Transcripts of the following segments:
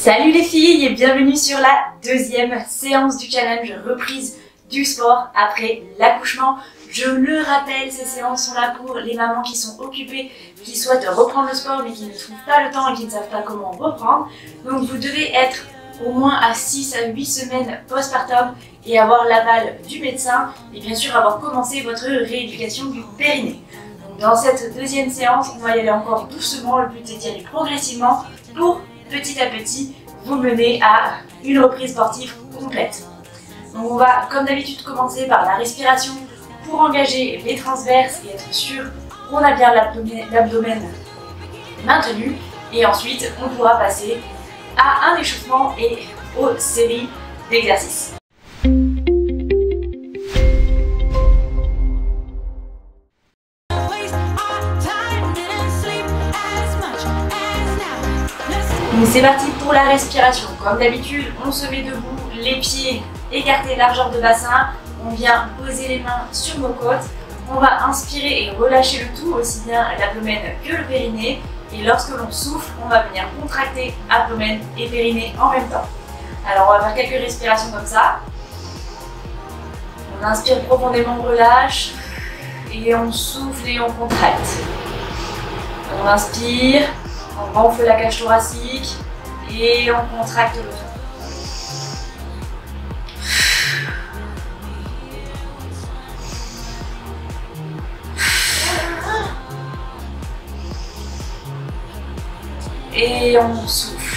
Salut les filles et bienvenue sur la deuxième séance du challenge reprise du sport après l'accouchement. Je le rappelle, ces séances sont là pour les mamans qui sont occupées, qui souhaitent reprendre le sport mais qui ne trouvent pas le temps et qui ne savent pas comment reprendre. Donc vous devez être au moins à 6 à 8 semaines postpartum et avoir l'aval du médecin et bien sûr avoir commencé votre rééducation du périnée. Donc dans cette deuxième séance, on va y aller encore doucement, le but est d'y aller progressivement pour petit à petit vous mener à une reprise sportive complète. Donc on va comme d'habitude commencer par la respiration pour engager les transverses et être sûr qu'on a bien l'abdomen maintenu, et ensuite on pourra passer à un échauffement et aux séries d'exercices. Donc c'est parti pour la respiration. Comme d'habitude, on se met debout, les pieds écartés, largeur de bassin. On vient poser les mains sur nos côtes. On va inspirer et relâcher le tout, aussi bien l'abdomen que le périnée. Et lorsque l'on souffle, on va venir contracter abdomen et périnée en même temps. Alors on va faire quelques respirations comme ça. On inspire profondément, on relâche. Et on souffle et on contracte. On inspire, on gonfle la cage thoracique et on contracte le tout. Et on souffle.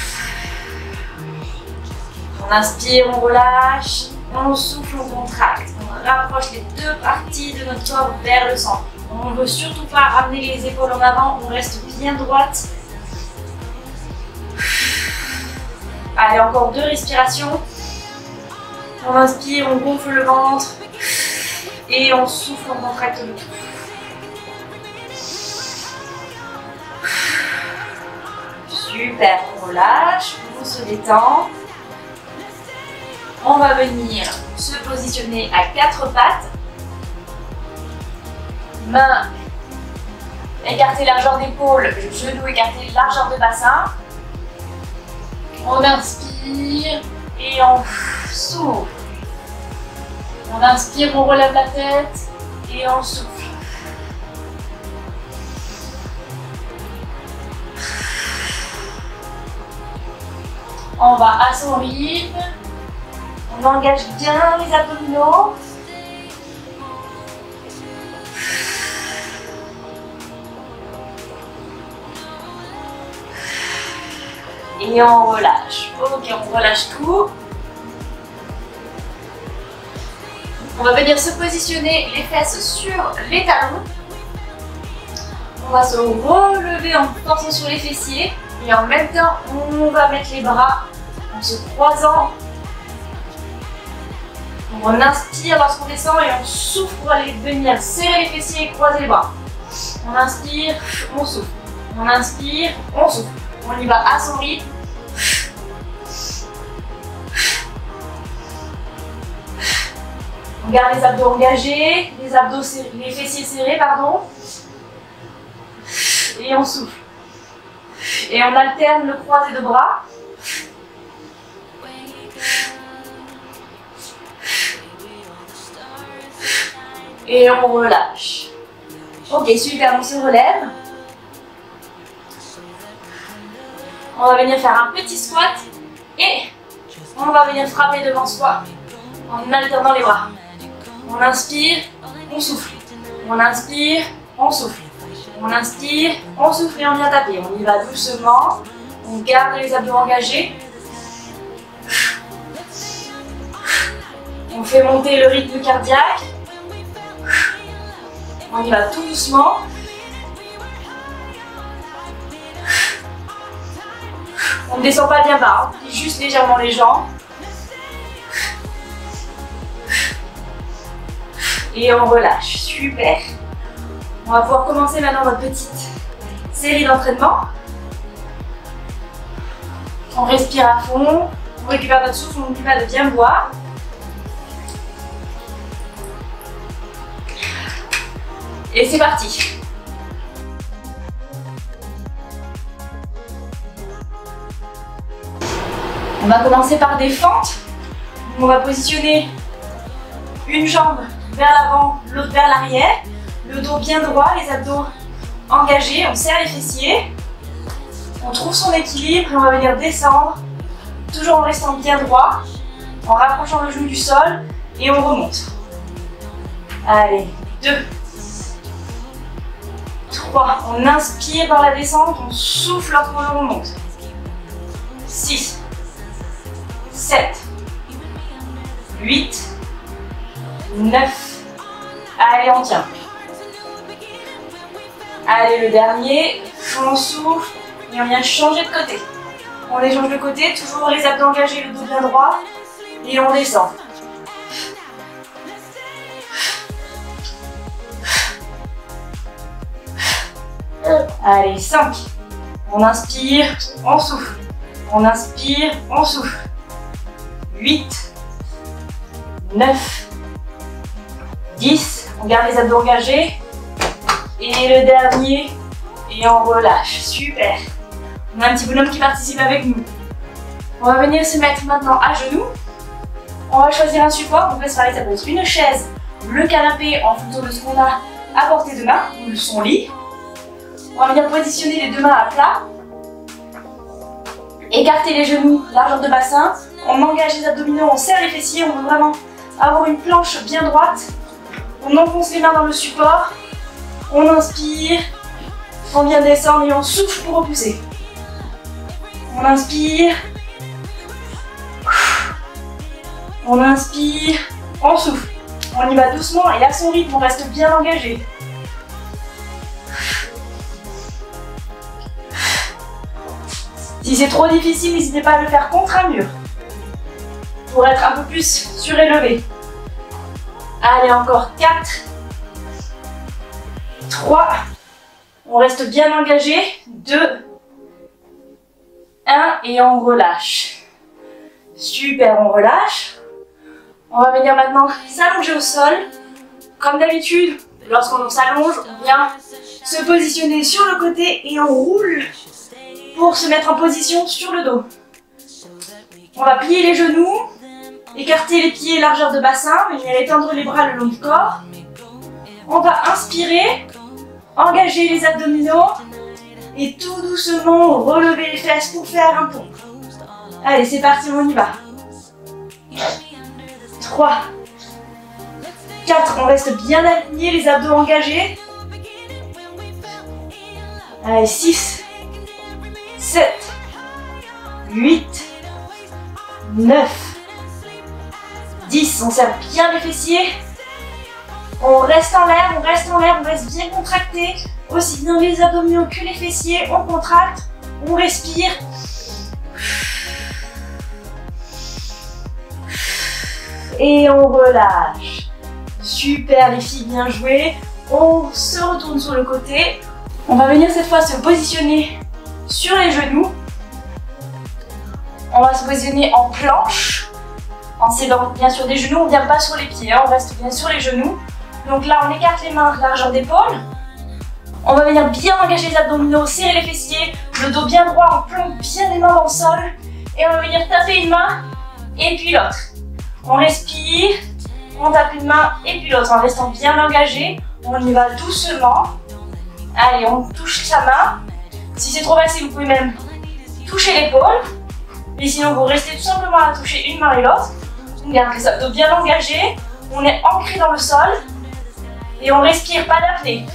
On inspire, on relâche, on souffle, on contracte. On rapproche les deux parties de notre corps vers le centre. On ne veut surtout pas ramener les épaules en avant, on reste bien droite. Allez, encore 2 respirations. On inspire, on gonfle le ventre et on souffle, on contracte le tout. Super, on relâche, on se détend. On va venir se positionner à 4 pattes. Mains écartées, largeur d'épaule, genoux écartés, largeur de bassin. On inspire et on souffle. On inspire, on relève la tête et on souffle. On va à son rythme. On engage bien les abdominaux. Et on relâche. Ok, on relâche tout. On va venir se positionner les fesses sur les talons. On va se relever en pensant sur les fessiers. Et en même temps, on va mettre les bras en se croisant. On inspire lorsqu'on descend et on souffle pour aller venir serrer les fessiers et croiser les bras. On inspire, on souffle. On inspire, on souffle. On y va à son rythme. On garde les abdos engagés, les fessiers serrés, pardon. Et on souffle. Et on alterne le croisé de bras. Et on relâche. Ok, super, on se relève. On va venir faire un petit squat et on va venir frapper devant soi en alternant les bras. On inspire, on souffle. On inspire, on souffle. On inspire, on souffle et on vient taper. On y va doucement. On garde les abdos engagés. On fait monter le rythme cardiaque. On y va tout doucement. On ne descend pas bien bas, on plie juste légèrement les jambes. Et on relâche. Super. On va pouvoir commencer maintenant notre petite série d'entraînement. On respire à fond, on récupère notre souffle, on n'oublie pas de bien boire. Et c'est parti. On va commencer par des fentes. On va positionner une jambe vers l'avant, l'autre vers l'arrière. Le dos bien droit, les abdos engagés. On serre les fessiers. On trouve son équilibre et on va venir descendre, toujours en restant bien droit, en rapprochant le genou du sol et on remonte. Allez, 2, 3, on inspire dans la descente, on souffle lorsqu'on remonte. 6, 7, 8, 9, allez on tient. Allez le dernier, on souffle. Et on vient changer de côté. On les change de côté, toujours les abdos engagés, le dos bien droit. Et on descend. Allez, 5. On inspire, on souffle. On inspire, on souffle. 8, 9, 10. On garde les abdos engagés. Et le dernier, et on relâche. Super. On a un petit bonhomme qui participe avec nous. On va venir se mettre maintenant à genoux. On va choisir un support. On peut se parler, ça peut être une chaise, le canapé en fonction de ce qu'on a à portée de main, ou son lit. On va venir positionner les deux mains à plat. Écarter les genoux, largeur de bassin. On engage les abdominaux, on serre les fessiers. On veut vraiment avoir une planche bien droite. On enfonce les mains dans le support. On inspire. On vient descendre et on souffle pour repousser. On inspire. On inspire. On souffle. On y va doucement et à son rythme, on reste bien engagé. Si c'est trop difficile, n'hésitez pas à le faire contre un mur pour être un peu plus surélevé. Allez, encore 4, 3, on reste bien engagé, 2, 1 et on relâche. Super, on relâche. On va venir maintenant s'allonger au sol. Comme d'habitude, lorsqu'on s'allonge, on vient se positionner sur le côté et on roule pour se mettre en position sur le dos. On va plier les genoux, écarter les pieds, largeur de bassin, venir étendre les bras le long du corps. On va inspirer, engager les abdominaux et tout doucement relever les fesses pour faire un pont. Allez, c'est parti, on y va. 3, 4, on reste bien aligné, les abdos engagés. Allez, 6, 7, 8, 9, 10, on serre bien les fessiers. On reste en l'air, on reste en l'air, on reste bien contracté. Aussi bien les abdominaux que les fessiers, on contracte, on respire. Et on relâche. Super les filles, bien joué. On se retourne sur le côté. On va venir cette fois se positionner sur les genoux. On va se positionner en planche. En s'aidant bien sûr des genoux, on ne vient pas sur les pieds, hein, on reste bien sur les genoux. Donc là, on écarte les mains, largeur d'épaule. On va venir bien engager les abdominaux, serrer les fessiers, le dos bien droit, on plante bien les mains dans le sol. Et on va venir taper une main et puis l'autre. On respire, on tape une main et puis l'autre en restant bien engagé. On y va doucement. Allez, on touche sa main. Si c'est trop facile, vous pouvez même toucher l'épaule. Mais sinon, vous restez tout simplement à toucher une main et l'autre. On garde les abdos bien engagés. On est ancré dans le sol. Et on respire, pas d'apnée.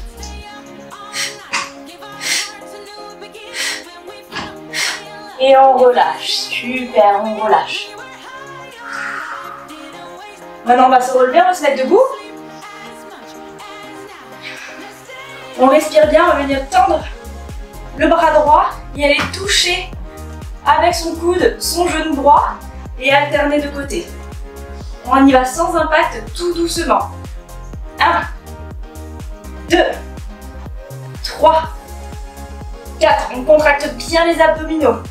Et on relâche. Super, on relâche. Maintenant, on va se relever, on va se mettre debout. On respire bien, on va venir tendre le bras droit et aller toucher avec son coude son genou droit et alterner de côté. On y va sans impact, tout doucement. 1, 2, 3, 4. On contracte bien les abdominaux.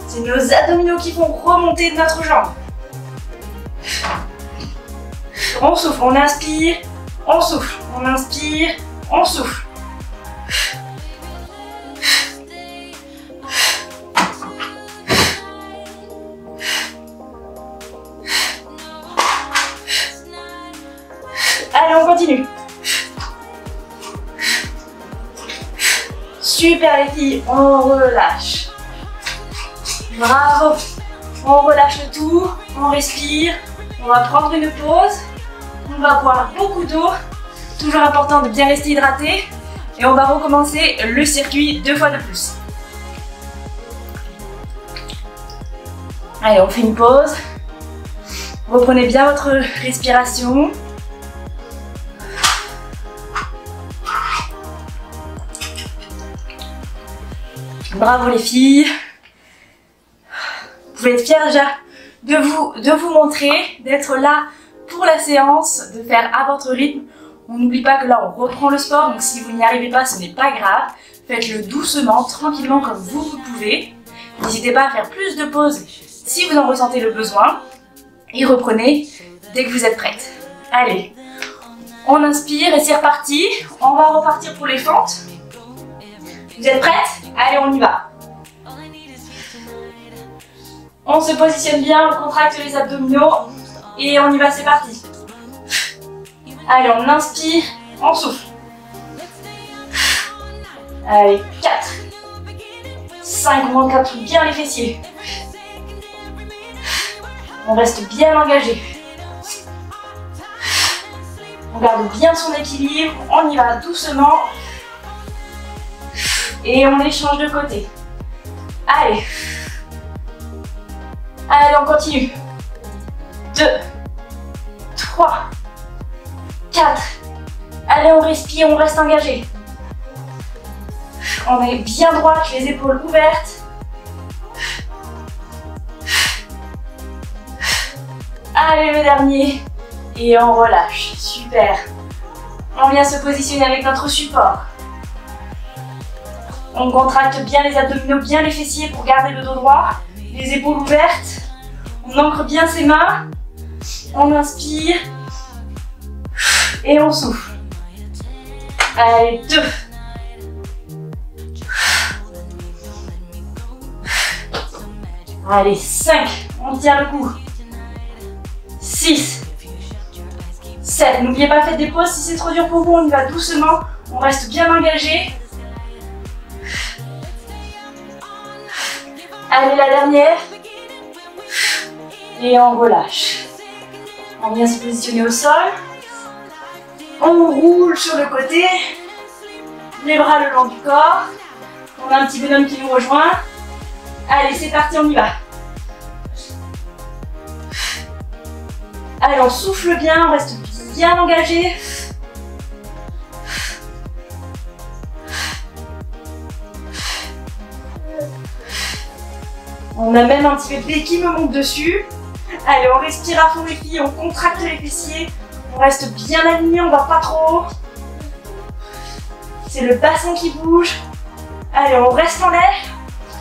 C'est nos abdominaux qui vont remonter notre jambe. On souffle, on inspire, on souffle, on inspire, on souffle. Super les filles, on relâche. Bravo. On relâche le tout, on respire. On va prendre une pause. On va boire beaucoup d'eau. Toujours important de bien rester hydraté. Et on va recommencer le circuit 2 fois de plus. Allez, on fait une pause. Reprenez bien votre respiration. Bravo les filles. Vous pouvez être fiers déjà de vous montrer, d'être là pour la séance, de faire à votre rythme. On n'oublie pas que là on reprend le sport, donc si vous n'y arrivez pas, ce n'est pas grave. Faites-le doucement, tranquillement comme vous pouvez. N'hésitez pas à faire plus de pauses si vous en ressentez le besoin. Et reprenez dès que vous êtes prête. Allez, on inspire et c'est reparti. On va repartir pour les fentes. Vous êtes prêtes? Allez, on y va. On se positionne bien, on contracte les abdominaux et on y va, c'est parti. Allez, on inspire, on souffle. Allez, 4, 5, on encadre bien les fessiers. On reste bien engagé. On garde bien son équilibre, on y va doucement. Et on échange de côté. Allez. Allez, on continue. 2, 3, 4. Allez, on respire, on reste engagé. On est bien droit, les épaules ouvertes. Allez, le dernier. Et on relâche. Super. On vient se positionner avec notre support. On contracte bien les abdominaux, bien les fessiers pour garder le dos droit. Les épaules ouvertes. On ancre bien ses mains. On inspire. Et on souffle. Allez, 2. Allez, 5. On tient le coup. 6. 7. N'oubliez pas, faites des pauses si c'est trop dur pour vous. On y va doucement. On reste bien engagé. Allez, la dernière. Et on relâche. On vient se positionner au sol. On roule sur le côté. Les bras le long du corps. On a un petit bonhomme qui nous rejoint. Allez, c'est parti, on y va. Allez, on souffle bien, on reste bien engagé. On a même un petit bébé qui me monte dessus. Allez, on respire à fond les filles, on contracte les fessiers. On reste bien aligné, on va pas trop haut. C'est le bassin qui bouge. Allez, on reste en l'air.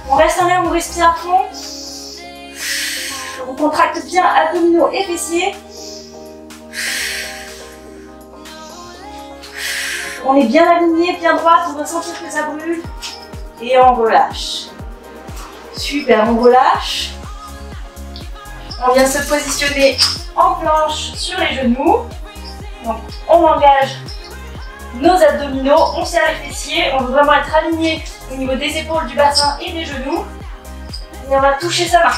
On reste en l'air, on respire à fond. On contracte bien abdominaux et fessiers. On est bien aligné, bien droite, on va sentir que ça brûle. Et on relâche. Super, on relâche. On vient se positionner en planche sur les genoux. Donc, on engage nos abdominaux, on serre les fessiers. On veut vraiment être aligné au niveau des épaules, du bassin et des genoux. Et on va toucher sa main.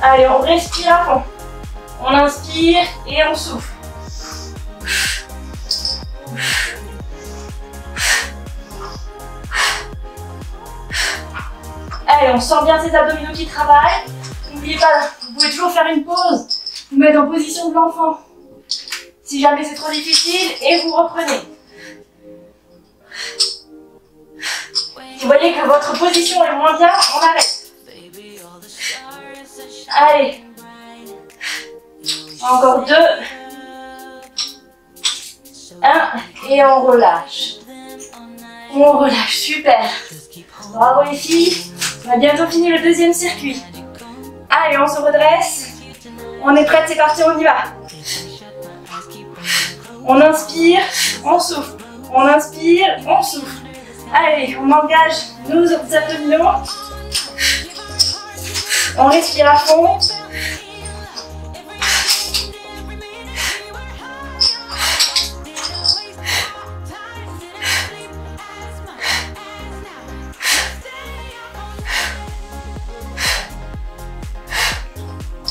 Allez, on respire à fond. On inspire et on souffle. Allez, on sent bien ces abdominaux qui travaillent. N'oubliez pas, vous pouvez toujours faire une pause. Vous mettre en position de l'enfant. Si jamais c'est trop difficile, et vous reprenez. Si vous voyez que votre position est moins bien, on arrête. Allez. Encore 2. 1. Et on relâche. On relâche, super. Bravo les filles. On a bientôt fini le deuxième circuit. Allez, on se redresse. On est prêts, c'est parti, on y va. On inspire, on souffle. On inspire, on souffle. Allez, on engage nos abdominaux. On respire à fond.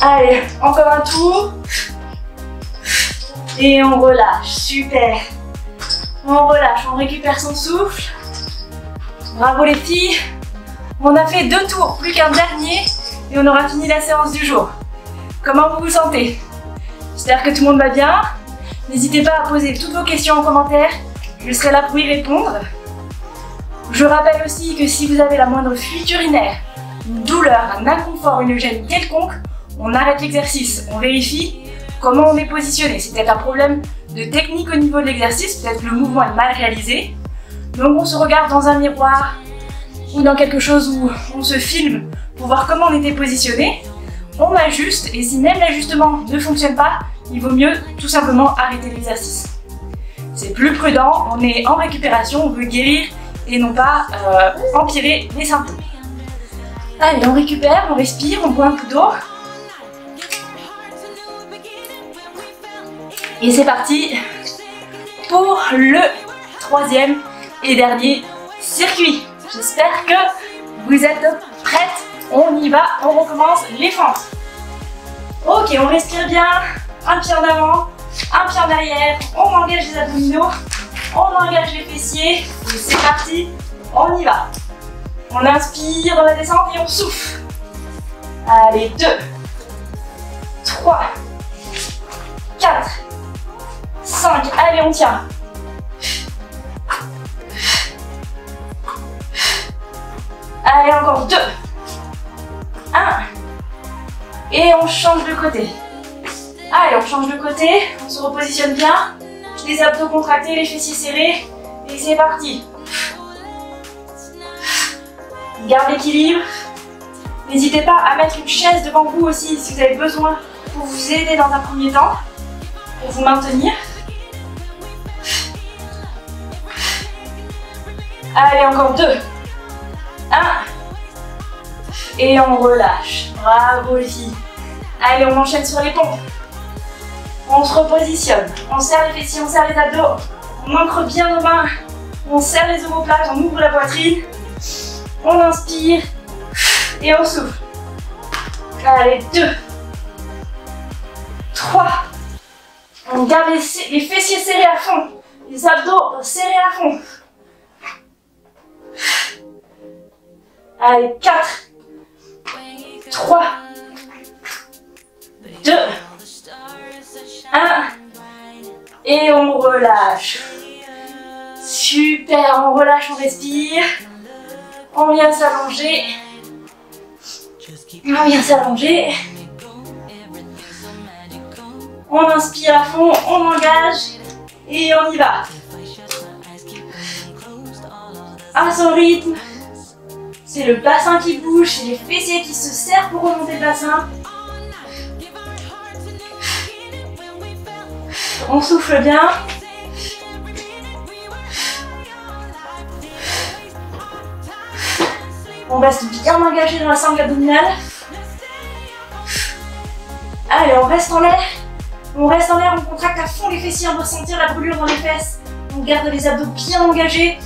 Allez, encore un tour. Et on relâche, super. On relâche, on récupère son souffle. Bravo les filles. On a fait 2 tours, plus qu'un dernier. Et on aura fini la séance du jour. Comment vous vous sentez? J'espère que tout le monde va bien. N'hésitez pas à poser toutes vos questions en commentaire. Je serai là pour y répondre. Je rappelle aussi que si vous avez la moindre fuite urinaire, une douleur, un inconfort, une gêne quelconque, on arrête l'exercice, on vérifie comment on est positionné. C'est peut-être un problème de technique au niveau de l'exercice, peut-être que le mouvement est mal réalisé. Donc on se regarde dans un miroir ou dans quelque chose où on se filme pour voir comment on était positionné. On ajuste et si même l'ajustement ne fonctionne pas, il vaut mieux tout simplement arrêter l'exercice. C'est plus prudent, on est en récupération, on veut guérir et non pas empirer les symptômes. Allez, on récupère, on respire, on boit un coup d'eau. Et c'est parti pour le 3e et dernier circuit. J'espère que vous êtes prêtes. On y va, on recommence les fentes. Ok, on respire bien. Un pied en avant, un pied en arrière. On engage les abdominaux, on engage les fessiers. Et c'est parti, on y va. On inspire dans la descente et on souffle. Allez, 2, 3, 4, 5. Allez, on tient. Allez, encore 2. 1. Et on change de côté. Allez, on change de côté. On se repositionne bien. Les abdos contractés, les fessiers serrés. Et c'est parti. Garde l'équilibre. N'hésitez pas à mettre une chaise devant vous aussi si vous avez besoin pour vous aider dans un premier temps, pour vous maintenir. Allez, encore 2. 1. Et on relâche. Bravo les filles. Allez, on enchaîne sur les pompes. On se repositionne. On serre les fessiers, on serre les abdos. On ancre bien nos mains. On serre les omoplates, on ouvre la poitrine. On inspire et on souffle. Allez, 2, 3. On garde les fessiers serrés à fond. Les abdos serrés à fond. Allez, 4, 3, 2, 1. Et on relâche. Super, on relâche, on respire. On vient s'allonger. On vient s'allonger. On inspire à fond, on engage et on y va. À son rythme. C'est le bassin qui bouge, c'est les fessiers qui se serrent pour remonter le bassin. On souffle bien. On reste bien engagé dans la sangle abdominale. Allez, on reste en l'air. On reste en l'air, on contracte à fond les fessiers, on va sentir la brûlure dans les fesses. On garde les abdos bien engagés.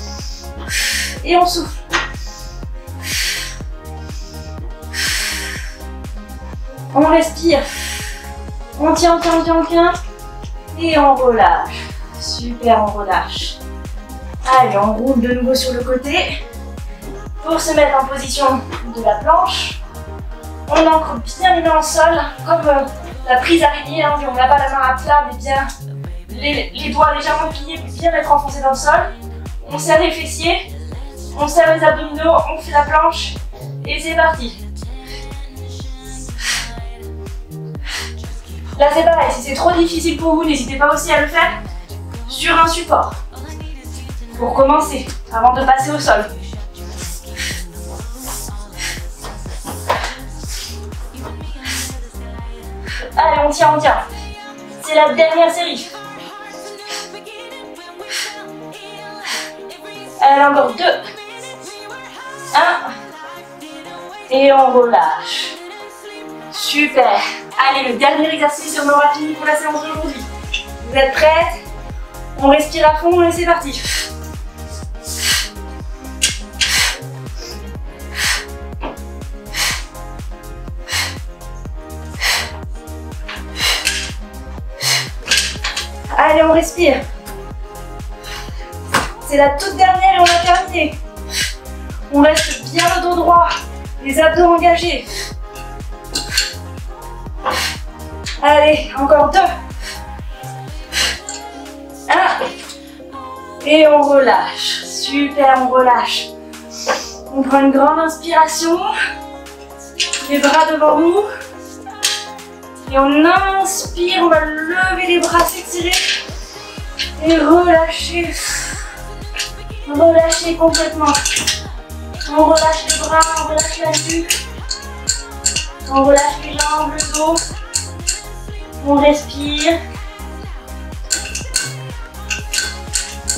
Et on souffle. On respire. On tient, on tient, on tient, on tient. Et on relâche. Super, on relâche. Allez, on roule de nouveau sur le côté. Pour se mettre en position de la planche, on ancre bien les mains au sol, comme la prise araignée, hein, on n'a pas la main à plat, mais bien les doigts légèrement pliés, puis bien être enfoncés dans le sol. On serre les fessiers, on serre les abdominaux, on fait la planche, et c'est parti. Là c'est pareil, si c'est trop difficile pour vous, n'hésitez pas aussi à le faire sur un support. Pour commencer, avant de passer au sol. Allez, on tient, on tient. C'est la dernière série. Allez, encore 2. 1. Et on relâche. Super. Allez, le dernier exercice, on aura fini pour la séance d'aujourd'hui. Vous êtes prêtes? On respire à fond et c'est parti. Allez, on respire. C'est la toute dernière et on a terminé. On reste bien le dos droit, les abdos engagés. Allez, encore 2. 1. Et on relâche. Super, on relâche. On prend une grande inspiration. Les bras devant nous. Et on inspire, on va lever les bras, s'étirer. Et relâcher. Relâcher complètement. On relâche les bras, on relâche la nuque. On relâche les jambes, le dos. On respire.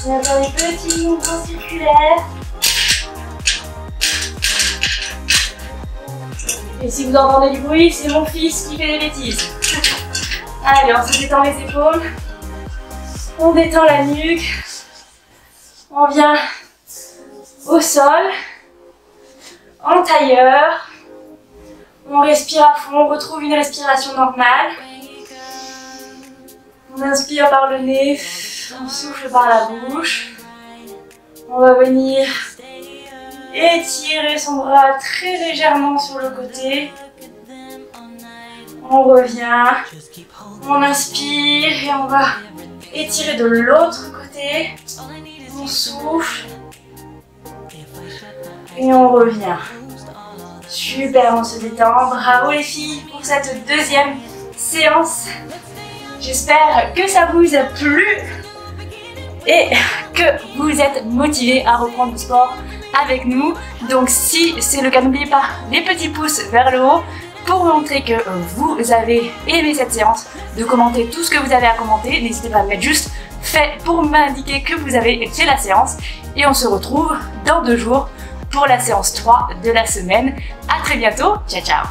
On va faire des petits mouvements circulaires. Et si vous entendez du bruit, c'est mon fils qui fait des bêtises. Allez, on se détend les épaules. On détend la nuque. On vient au sol, en tailleur. On respire à fond, on retrouve une respiration normale. On inspire par le nez, on souffle par la bouche. On va venir étirer son bras très légèrement sur le côté. On revient, on inspire et on va étirer de l'autre côté. On souffle et on revient. Super, on se détend. Bravo les filles pour cette deuxième séance. J'espère que ça vous a plu et que vous êtes motivés à reprendre le sport avec nous. Donc si c'est le cas, n'oubliez pas les petits pouces vers le haut pour montrer que vous avez aimé cette séance, de commenter tout ce que vous avez à commenter. N'hésitez pas à mettre juste fait pour m'indiquer que vous avez fait la séance. Et on se retrouve dans 2 jours pour la séance 3 de la semaine. À très bientôt, ciao ciao.